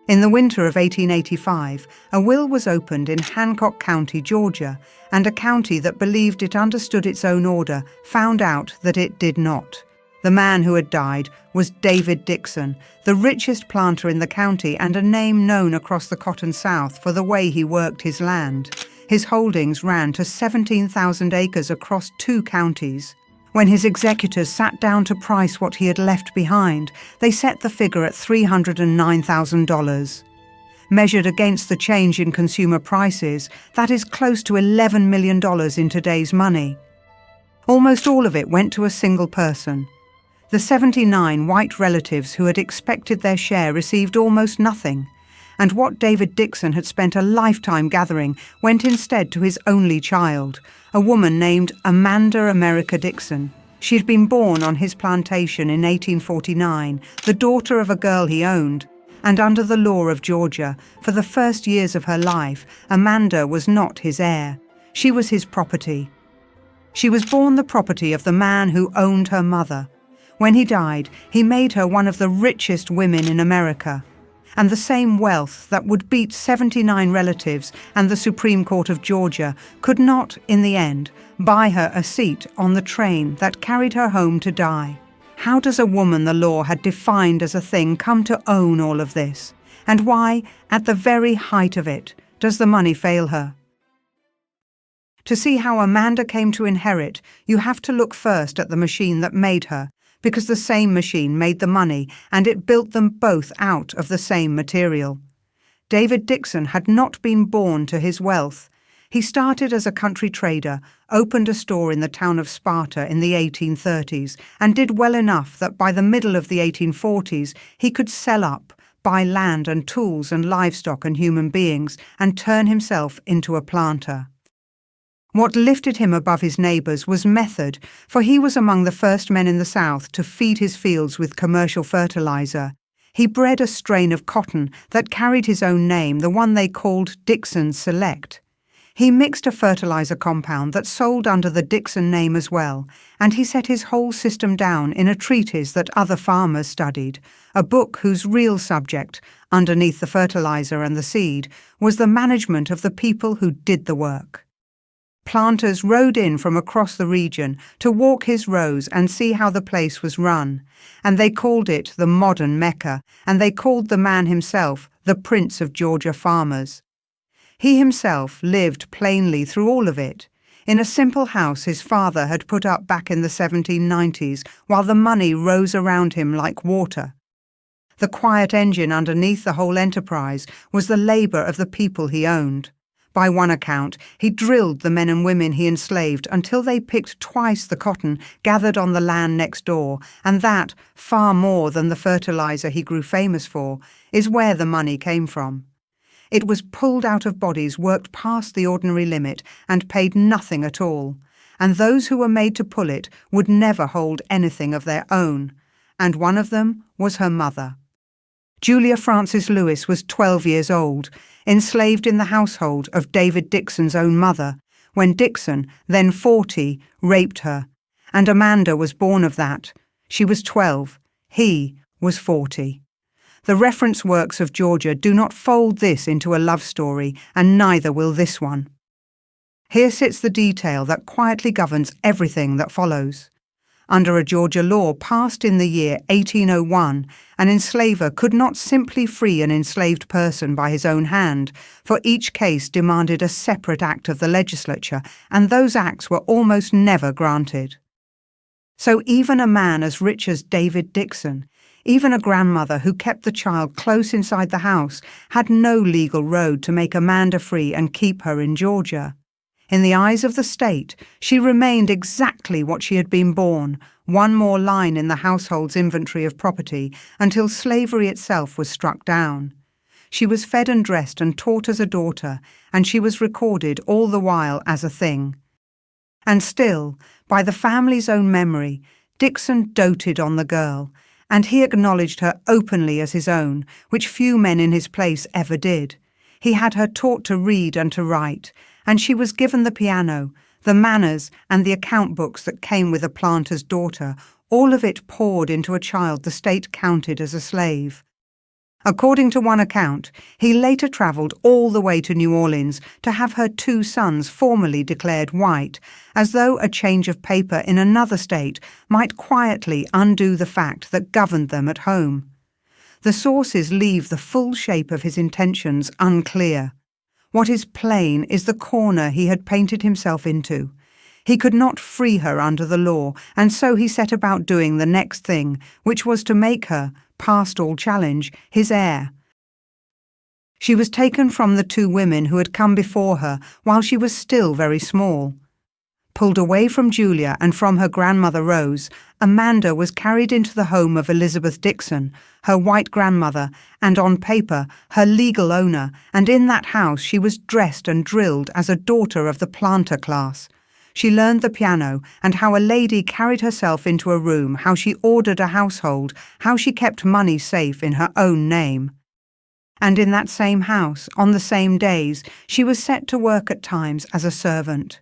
In the winter of 1885, a will was opened in Hancock County, Georgia, and a county that believed it understood its own order found out that it did not. The man who had died was David Dickson, the richest planter in the county and a name known across the Cotton South for the way he worked his land. His holdings ran to 17,000 acres across 2 counties. When his executors sat down to price what he had left behind, they set the figure at $309,000. Measured against the change in consumer prices, that is close to $11 million in today's money. Almost all of it went to a single person. The 79 white relatives who had expected their share received almost nothing, and what David Dickson had spent a lifetime gathering went instead to his only child, a woman named America Dickson. She had been born on his plantation in 1849, the daughter of a girl he owned, and under the law of Georgia, for the first years of her life, Amanda was not his heir. She was his property. She was born the property of the man who owned her mother. When he died, he made her one of the richest women in America. And the same wealth that would beat 79 relatives and the Supreme Court of Georgia could not, in the end, buy her a seat on the train that carried her home to die. How does a woman the law had defined as a thing come to own all of this? And why, at the very height of it, does the money fail her? To see how Amanda came to inherit, you have to look first at the machine that made her, because the same machine made the money and it built them both out of the same material. David Dickson had not been born to his wealth. He started as a country trader, opened a store in the town of Sparta in the 1830s, and did well enough that by the middle of the 1840s he could sell up, buy land and tools and livestock and human beings, and turn himself into a planter. What lifted him above his neighbours was method, for he was among the first men in the South to feed his fields with commercial fertilizer. He bred a strain of cotton that carried his own name, the one they called Dickson Select. He mixed a fertilizer compound that sold under the Dickson name as well, and he set his whole system down in a treatise that other farmers studied, a book whose real subject, underneath the fertilizer and the seed, was the management of the people who did the work. Planters rode in from across the region to walk his rows and see how the place was run, and they called it the modern Mecca, and they called the man himself the Prince of Georgia Farmers. He himself lived plainly through all of it, in a simple house his father had put up back in the 1790s, while the money rose around him like water. The quiet engine underneath the whole enterprise was the labour of the people he owned. By one account, he drilled the men and women he enslaved until they picked twice the cotton gathered on the land next door, and that, far more than the fertilizer he grew famous for, is where the money came from. It was pulled out of bodies worked past the ordinary limit and paid nothing at all, and those who were made to pull it would never hold anything of their own, and one of them was her mother. Julia Frances Lewis was 12 years old, enslaved in the household of David Dickson's own mother, when Dickson, then 40, raped her, and Amanda was born of that. She was 12, he was 40. The reference works of Georgia do not fold this into a love story, and neither will this one. Here sits the detail that quietly governs everything that follows. Under a Georgia law passed in the year 1801, an enslaver could not simply free an enslaved person by his own hand, for each case demanded a separate act of the legislature, and those acts were almost never granted. So even a man as rich as David Dickson, even a grandmother who kept the child close inside the house, had no legal road to make Amanda free and keep her in Georgia. In the eyes of the state, she remained exactly what she had been born, one more line in the household's inventory of property, until slavery itself was struck down. She was fed and dressed and taught as a daughter, and she was recorded all the while as a thing. And still, by the family's own memory, Dickson doted on the girl, and he acknowledged her openly as his own, which few men in his place ever did. He had her taught to read and to write, and she was given the piano, the manners and the account books that came with a planter's daughter, all of it poured into a child the state counted as a slave. According to one account, he later traveled all the way to New Orleans to have her 2 sons formally declared white, as though a change of paper in another state might quietly undo the fact that governed them at home. The sources leave the full shape of his intentions unclear. What is plain is the corner he had painted himself into. He could not free her under the law, and so he set about doing the next thing, which was to make her, past all challenge, his heir. She was taken from the 2 women who had come before her while she was still very small. Pulled away from Julia and from her grandmother Rose, Amanda was carried into the home of Elizabeth Dickson, her white grandmother, and on paper, her legal owner, and in that house she was dressed and drilled as a daughter of the planter class. She learned the piano and how a lady carried herself into a room, how she ordered a household, how she kept money safe in her own name. And in that same house, on the same days, she was set to work at times as a servant.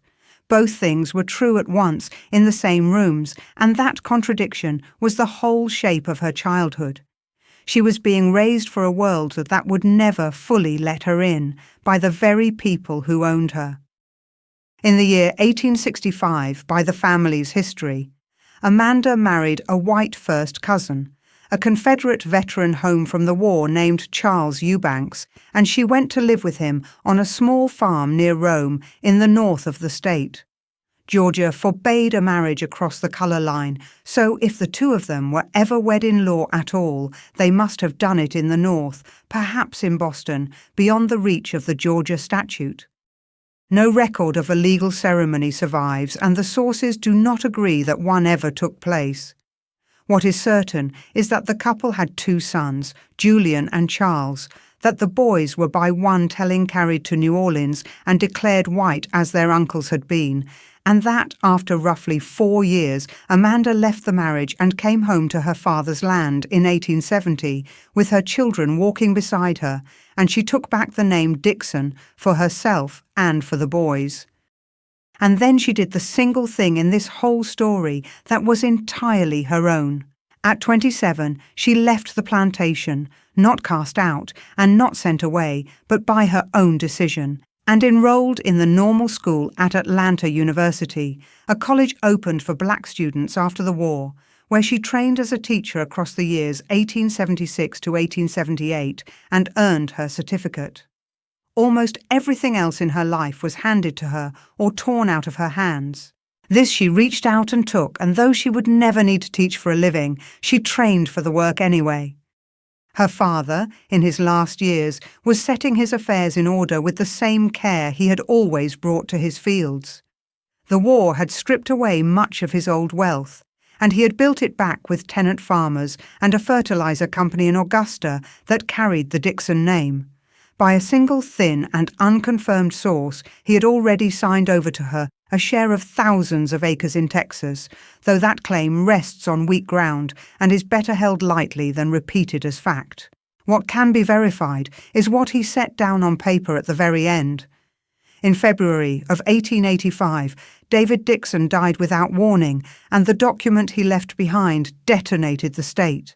Both things were true at once in the same rooms, and that contradiction was the whole shape of her childhood. She was being raised for a world that would never fully let her in, by the very people who owned her. In the year 1865, by the family's history, Amanda married a white first cousin, a Confederate veteran home from the war named Charles Eubanks, and she went to live with him on a small farm near Rome in the north of the state. Georgia forbade a marriage across the colour line, so if the 2 of them were ever wed in law at all, they must have done it in the north, perhaps in Boston, beyond the reach of the Georgia statute. No record of a legal ceremony survives, and the sources do not agree that one ever took place. What is certain is that the couple had 2 sons, Julian and Charles, that the boys were by one telling carried to New Orleans and declared white as their uncles had been, and that, after roughly 4 years, Amanda left the marriage and came home to her father's land in 1870, with her children walking beside her, and she took back the name Dickson for herself and for the boys. And then she did the single thing in this whole story that was entirely her own. At 27, she left the plantation, not cast out and not sent away, but by her own decision, and enrolled in the normal school at Atlanta University, a college opened for black students after the war, where she trained as a teacher across the years 1876 to 1878 and earned her certificate. Almost everything else in her life was handed to her or torn out of her hands. This she reached out and took, and though she would never need to teach for a living, she trained for the work anyway. Her father, in his last years, was setting his affairs in order with the same care he had always brought to his fields. The war had stripped away much of his old wealth, and he had built it back with tenant farmers and a fertilizer company in Augusta that carried the Dickson name. By a single thin and unconfirmed source, he had already signed over to her a share of thousands of acres in Texas, though that claim rests on weak ground and is better held lightly than repeated as fact. What can be verified is what he set down on paper at the very end. In February of 1885, David Dickson died without warning, and the document he left behind detonated the state.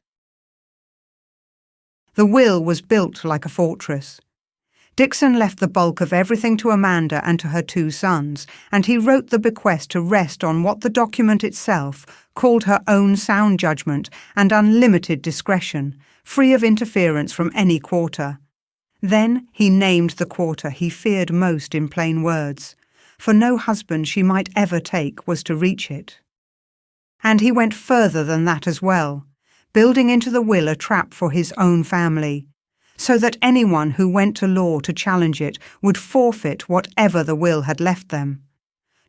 The will was built like a fortress. Dickson left the bulk of everything to Amanda and to her 2 sons, and he wrote the bequest to rest on what the document itself called her own sound judgment and unlimited discretion, free of interference from any quarter. Then he named the quarter he feared most in plain words, for no husband she might ever take was to reach it. And he went further than that as well, building into the will a trap for his own family, so that anyone who went to law to challenge it would forfeit whatever the will had left them.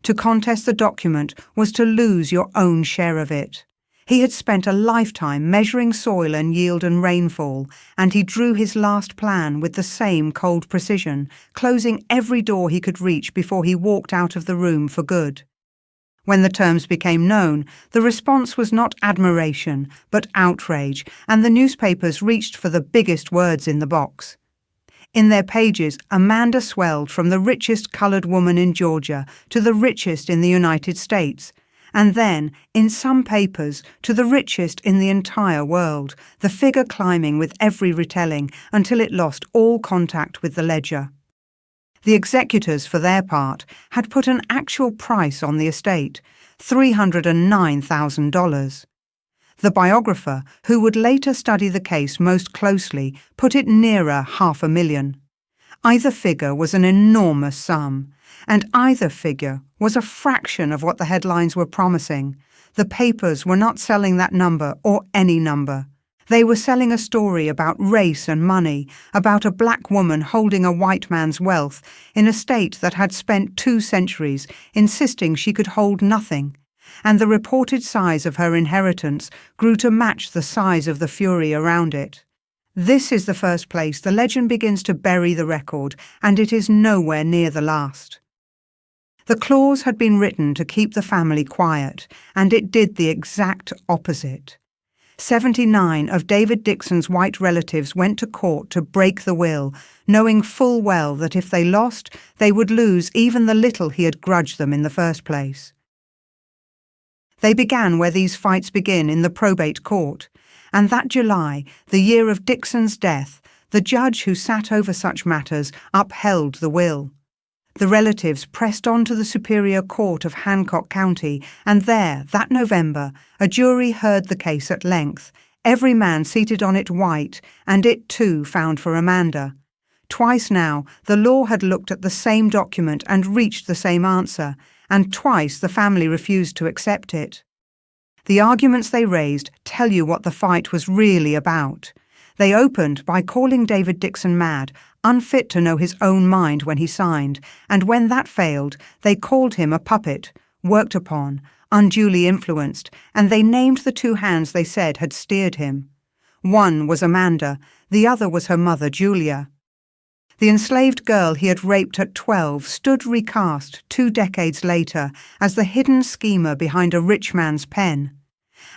To contest the document was to lose your own share of it. He had spent a lifetime measuring soil and yield and rainfall, and he drew his last plan with the same cold precision, closing every door he could reach before he walked out of the room for good. When the terms became known, the response was not admiration, but outrage, and the newspapers reached for the biggest words in the box. In their pages, Amanda swelled from the richest coloured woman in Georgia to the richest in the United States, And then, in some papers, to the richest in the entire world, the figure climbing with every retelling until it lost all contact with the ledger. The executors, for their part, had put an actual price on the estate, $309,000. The biographer, who would later study the case most closely, put it nearer $500,000. Either figure was an enormous sum, and either figure was a fraction of what the headlines were promising. The papers were not selling that number or any number. They were selling a story about race and money, about a black woman holding a white man's wealth in a state that had spent 2 centuries insisting she could hold nothing, and the reported size of her inheritance grew to match the size of the fury around it. This is the first place the legend begins to bury the record, and it is nowhere near the last. The clause had been written to keep the family quiet, and it did the exact opposite. 79 of David Dickson's white relatives went to court to break the will, knowing full well that if they lost, they would lose even the little he had grudged them in the first place. They began where these fights begin, in the probate court, and that July, the year of Dickson's death, the judge who sat over such matters upheld the will. The relatives pressed on to the Superior Court of Hancock County, and there, that November, a jury heard the case at length, every man seated on it white, and it too found for Amanda. Twice now, the law had looked at the same document and reached the same answer, and twice the family refused to accept it. The arguments they raised tell you what the fight was really about. They opened by calling David Dickson mad, unfit to know his own mind when he signed, and when that failed, they called him a puppet, worked upon, unduly influenced, and they named the 2 hands they said had steered him. One was Amanda, the other was her mother, Julia. The enslaved girl he had raped at 12 stood recast 2 decades later as the hidden schemer behind a rich man's pen.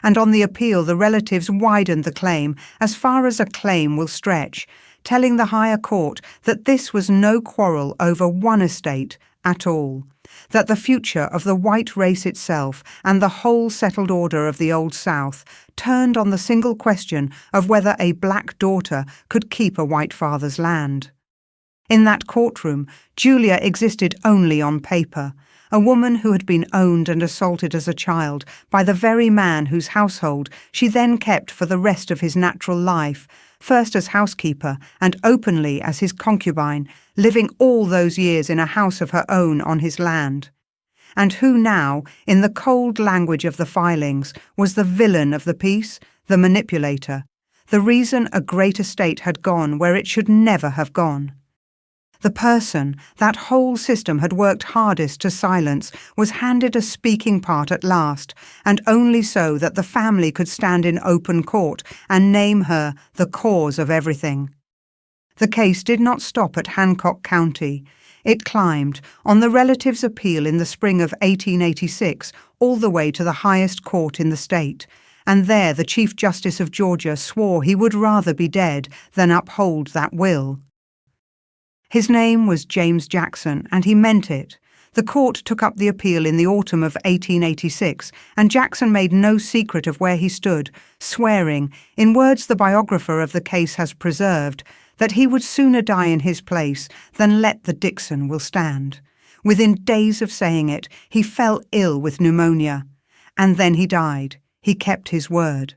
And on the appeal, the relatives widened the claim as far as a claim will stretch, telling the higher court that this was no quarrel over one estate at all, that the future of the white race itself and the whole settled order of the Old South turned on the single question of whether a black daughter could keep a white father's land. In that courtroom, Julia existed only on paper, a woman who had been owned and assaulted as a child by the very man whose household she then kept for the rest of his natural life, first as housekeeper and openly as his concubine, living all those years in a house of her own on his land. And who now, in the cold language of the filings, was the villain of the piece, the manipulator, the reason a great estate had gone where it should never have gone. The person that whole system had worked hardest to silence was handed a speaking part at last, and only so that the family could stand in open court and name her the cause of everything. The case did not stop at Hancock County. It climbed, on the relatives' appeal in the spring of 1886, all the way to the highest court in the state, and there the Chief Justice of Georgia swore he would rather be dead than uphold that will. His name was James Jackson, and he meant it. The court took up the appeal in the autumn of 1886, and Jackson made no secret of where he stood, swearing, in words the biographer of the case has preserved, that he would sooner die in his place than let the Dickson will stand. Within days of saying it, he fell ill with pneumonia. And then he died. He kept his word.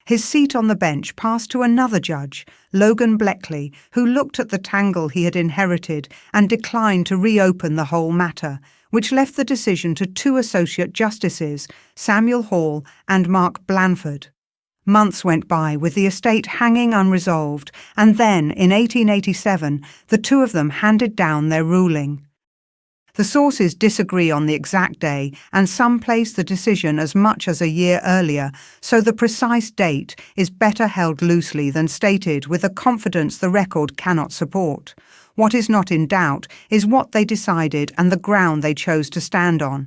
His seat on the bench passed to another judge, Logan Bleckley, who looked at the tangle he had inherited and declined to reopen the whole matter, which left the decision to 2 associate justices, Samuel Hall and Mark Blanford. Months went by with the estate hanging unresolved, and then, in 1887, the 2 of them handed down their ruling. The sources disagree on the exact day, and some place the decision as much as a year earlier, so the precise date is better held loosely than stated with a confidence the record cannot support. What is not in doubt is what they decided and the ground they chose to stand on.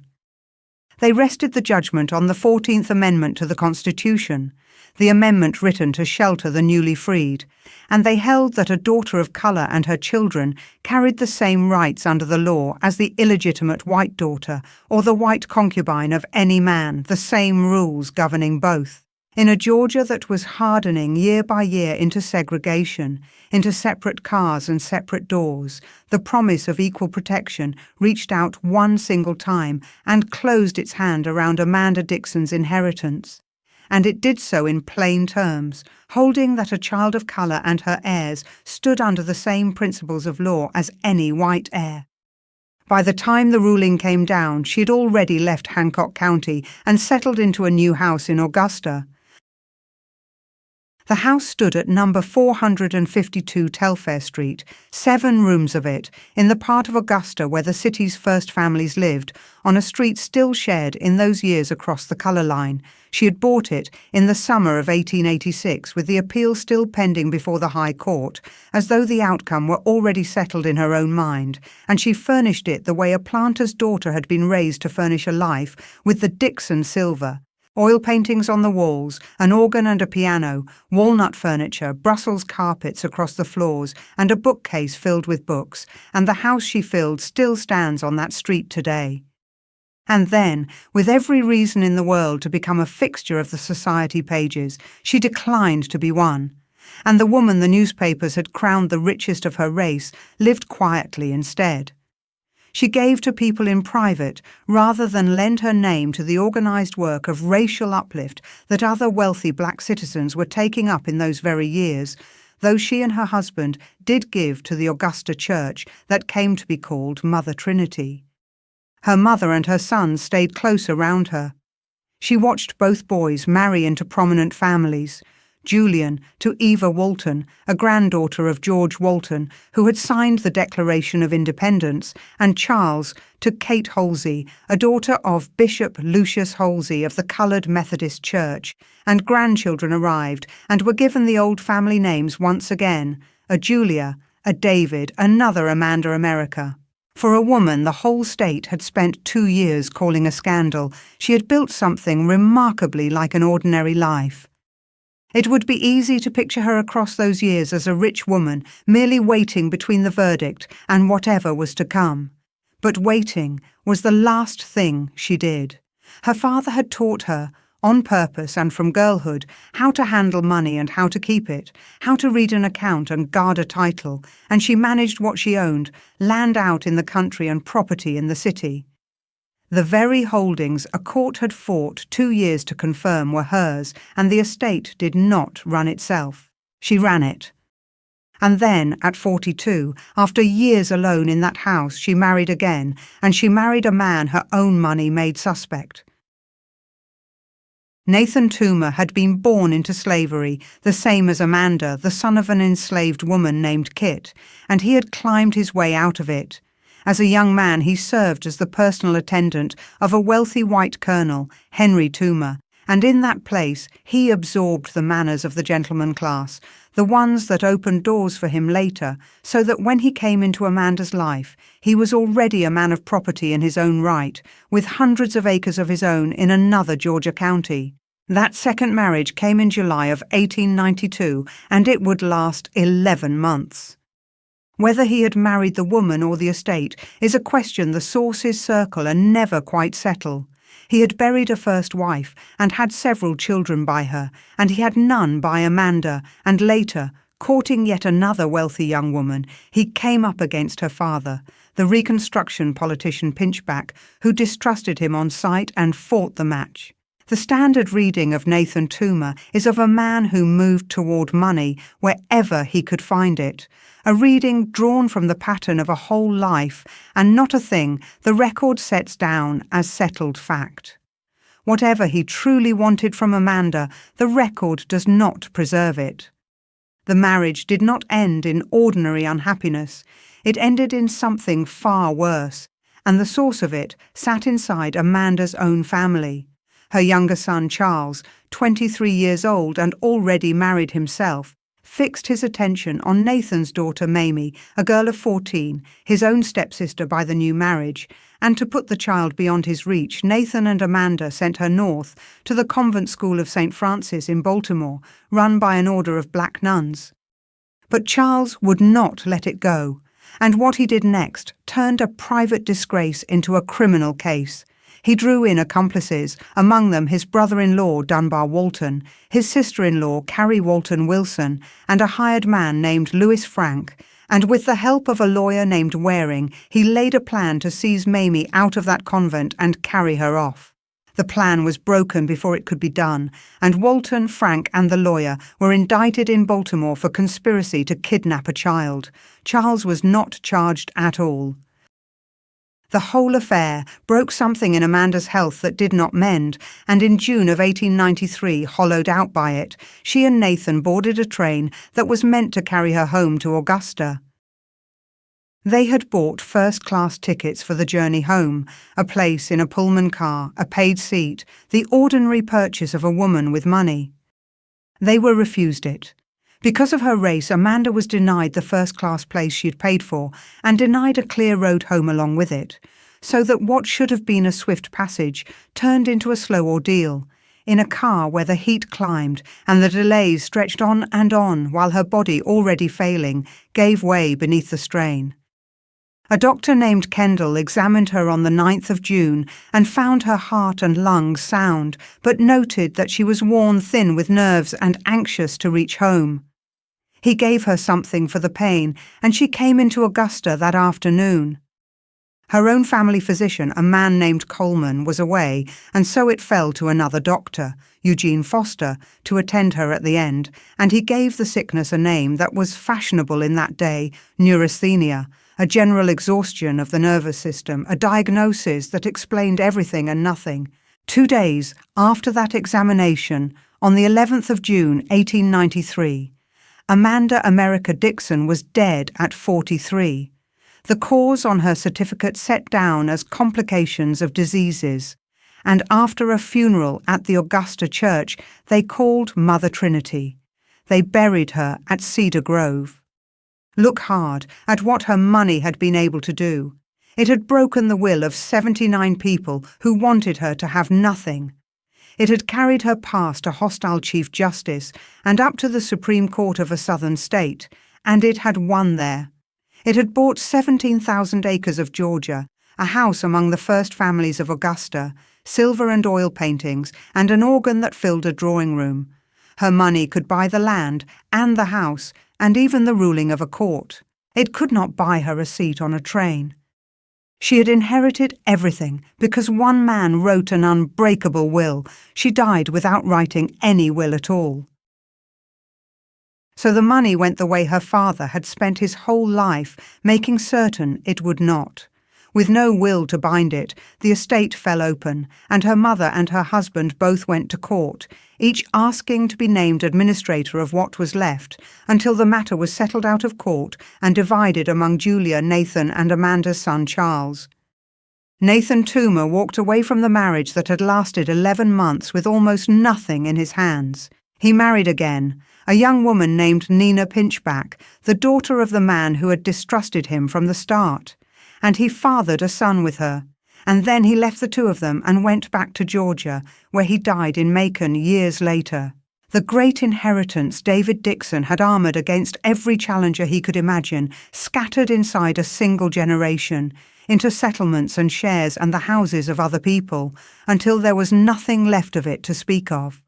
They rested the judgment on the 14th Amendment to the Constitution, the amendment written to shelter the newly freed, and they held that a daughter of colour and her children carried the same rights under the law as the illegitimate white daughter or the white concubine of any man, the same rules governing both. In a Georgia that was hardening year by year into segregation, into separate cars and separate doors, the promise of equal protection reached out one single time and closed its hand around Amanda Dickson's inheritance. And it did so in plain terms, holding that a child of colour and her heirs stood under the same principles of law as any white heir. By the time the ruling came down, she had already left Hancock County and settled into a new house in Augusta. The house stood at number 452 Telfair Street, 7 rooms of it, in the part of Augusta where the city's first families lived, on a street still shared in those years across the colour line. She had bought it in the summer of 1886 with the appeal still pending before the High Court, as though the outcome were already settled in her own mind, and she furnished it the way a planter's daughter had been raised to furnish a life, with the Dickson silver. Oil paintings on the walls, an organ and a piano, walnut furniture, Brussels carpets across the floors, and a bookcase filled with books, and the house she filled still stands on that street today. And then, with every reason in the world to become a fixture of the society pages, she declined to be one. And the woman the newspapers had crowned the richest of her race lived quietly instead. She gave to people in private rather than lend her name to the organised work of racial uplift that other wealthy black citizens were taking up in those very years, though she and her husband did give to the Augusta church that came to be called Mother Trinity. Her mother and her son stayed close around her. She watched both boys marry into prominent families. Julian to Eva Walton, a granddaughter of George Walton, who had signed the Declaration of Independence, and Charles to Kate Halsey, a daughter of Bishop Lucius Halsey of the Coloured Methodist Church, and grandchildren arrived and were given the old family names once again, a Julia, a David, another Amanda America. For a woman the whole state had spent 2 years calling a scandal, she had built something remarkably like an ordinary life. It would be easy to picture her across those years as a rich woman, merely waiting between the verdict and whatever was to come. But waiting was the last thing she did. Her father had taught her, on purpose and from girlhood, how to handle money and how to keep it, how to read an account and guard a title, and she managed what she owned, land out in the country and property in the city. The very holdings a court had fought 2 years to confirm were hers, and the estate did not run itself. She ran it. And then, at 42, after years alone in that house, she married again, and she married a man her own money made suspect. Nathan Toomer had been born into slavery, the same as Amanda, the son of an enslaved woman named Kit, and he had climbed his way out of it. As a young man, he served as the personal attendant of a wealthy white colonel, Henry Toomer, and in that place he absorbed the manners of the gentleman class, the ones that opened doors for him later, so that when he came into Amanda's life, he was already a man of property in his own right, with hundreds of acres of his own in another Georgia county. That second marriage came in July of 1892, and it would last 11 months. Whether he had married the woman or the estate is a question the sources circle and never quite settle. He had buried a first wife and had several children by her, and he had none by Amanda, and later, courting yet another wealthy young woman, he came up against her father, the Reconstruction politician Pinchback, who distrusted him on sight and fought the match. The standard reading of Nathan Toomer is of a man who moved toward money wherever he could find it, a reading drawn from the pattern of a whole life, and not a thing the record sets down as settled fact. Whatever he truly wanted from Amanda, the record does not preserve it. The marriage did not end in ordinary unhappiness. It ended in something far worse, and the source of it sat inside Amanda's own family. Her younger son, Charles, 23 years old and already married himself, fixed his attention on Nathan's daughter Mamie, a girl of 14, his own stepsister by the new marriage, and to put the child beyond his reach, Nathan and Amanda sent her north to the convent school of St. Francis in Baltimore, run by an order of black nuns. But Charles would not let it go, and what he did next turned a private disgrace into a criminal case. He drew in accomplices, among them his brother-in-law Dunbar Walton, his sister-in-law Carrie Walton Wilson, and a hired man named Louis Frank, and with the help of a lawyer named Waring, he laid a plan to seize Mamie out of that convent and carry her off. The plan was broken before it could be done, and Walton, Frank, and the lawyer were indicted in Baltimore for conspiracy to kidnap a child. Charles was not charged at all. The whole affair broke something in Amanda's health that did not mend, and in June of 1893, hollowed out by it, she and Nathan boarded a train that was meant to carry her home to Augusta. They had bought first-class tickets for the journey home, a place in a Pullman car, a paid seat, the ordinary purchase of a woman with money. They were refused it. Because of her race, Amanda was denied the first-class place she'd paid for and denied a clear road home along with it, so that what should have been a swift passage turned into a slow ordeal, in a car where the heat climbed and the delays stretched on and on while her body, already failing, gave way beneath the strain. A doctor named Kendall examined her on the 9th of June and found her heart and lungs sound, but noted that she was worn thin with nerves and anxious to reach home. He gave her something for the pain, and she came into Augusta that afternoon. Her own family physician, a man named Coleman, was away, and so it fell to another doctor, Eugene Foster, to attend her at the end, and he gave the sickness a name that was fashionable in that day, neurasthenia, a general exhaustion of the nervous system, a diagnosis that explained everything and nothing. 2 days after that examination, on the 11th of June, 1893, Amanda America Dickson was dead at 43. The cause on her certificate set down as complications of diseases, and after a funeral at the Augusta church, they called Mother Trinity. They buried her at Cedar Grove. Look hard at what her money had been able to do. It had broken the will of 79 people who wanted her to have nothing. It had carried her past a hostile Chief Justice and up to the Supreme Court of a southern state, and it had won there. It had bought 17,000 acres of Georgia, a house among the first families of Augusta, silver and oil paintings, and an organ that filled a drawing room. Her money could buy the land and the house, and even the ruling of a court. It could not buy her a seat on a train. She had inherited everything because one man wrote an unbreakable will. She died without writing any will at all. So the money went the way her father had spent his whole life, making certain it would not. With no will to bind it, the estate fell open, and her mother and her husband both went to court, each asking to be named administrator of what was left, until the matter was settled out of court and divided among Julia, Nathan, and Amanda's son Charles. Nathan Toomer walked away from the marriage that had lasted 11 months with almost nothing in his hands. He married again, a young woman named Nina Pinchback, the daughter of the man who had distrusted him from the start, and he fathered a son with her. And then he left the two of them and went back to Georgia, where he died in Macon years later. The great inheritance David Dickson had armoured against every challenger he could imagine, scattered inside a single generation, into settlements and shares and the houses of other people, until there was nothing left of it to speak of.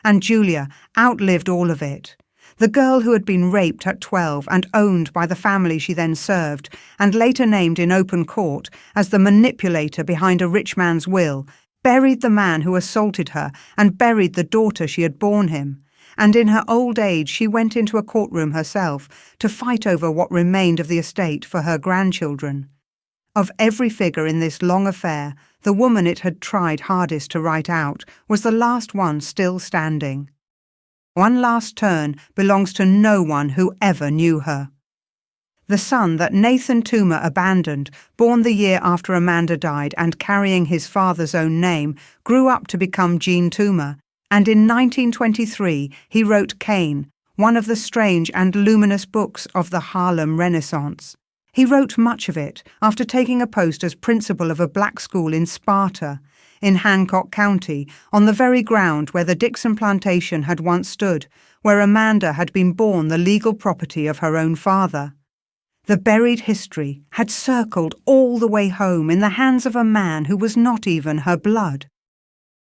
And Julia outlived all of it. The girl who had been raped at 12 and owned by the family she then served, and later named in open court as the manipulator behind a rich man's will, buried the man who assaulted her and buried the daughter she had borne him. And in her old age she went into a courtroom herself to fight over what remained of the estate for her grandchildren. Of every figure in this long affair, the woman it had tried hardest to write out was the last one still standing. One last turn belongs to no one who ever knew her. The son that Nathan Toomer abandoned, born the year after Amanda died and carrying his father's own name, grew up to become Gene Toomer, and in 1923 he wrote Cain, one of the strange and luminous books of the Harlem Renaissance. He wrote much of it after taking a post as principal of a black school in Sparta, in Hancock County, on the very ground where the Dickson plantation had once stood, where Amanda had been born the legal property of her own father. The buried history had circled all the way home in the hands of a man who was not even her blood.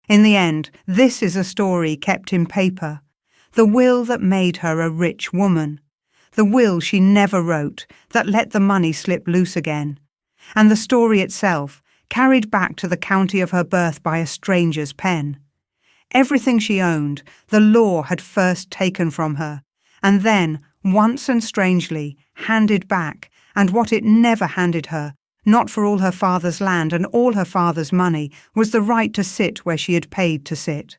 In the end, this is a story kept in paper, the will that made her a rich woman, the will she never wrote that let the money slip loose again, and the story itself carried back to the county of her birth by a stranger's pen. Everything she owned, the law had first taken from her, and then, once and strangely, handed back, and what it never handed her, not for all her father's land and all her father's money, was the right to sit where she had paid to sit.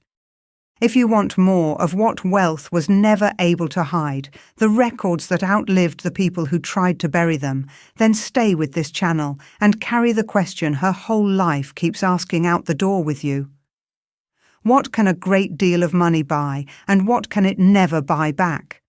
If you want more of what wealth was never able to hide, the records that outlived the people who tried to bury them, then stay with this channel and carry the question her whole life keeps asking out the door with you. What can a great deal of money buy, and what can it never buy back?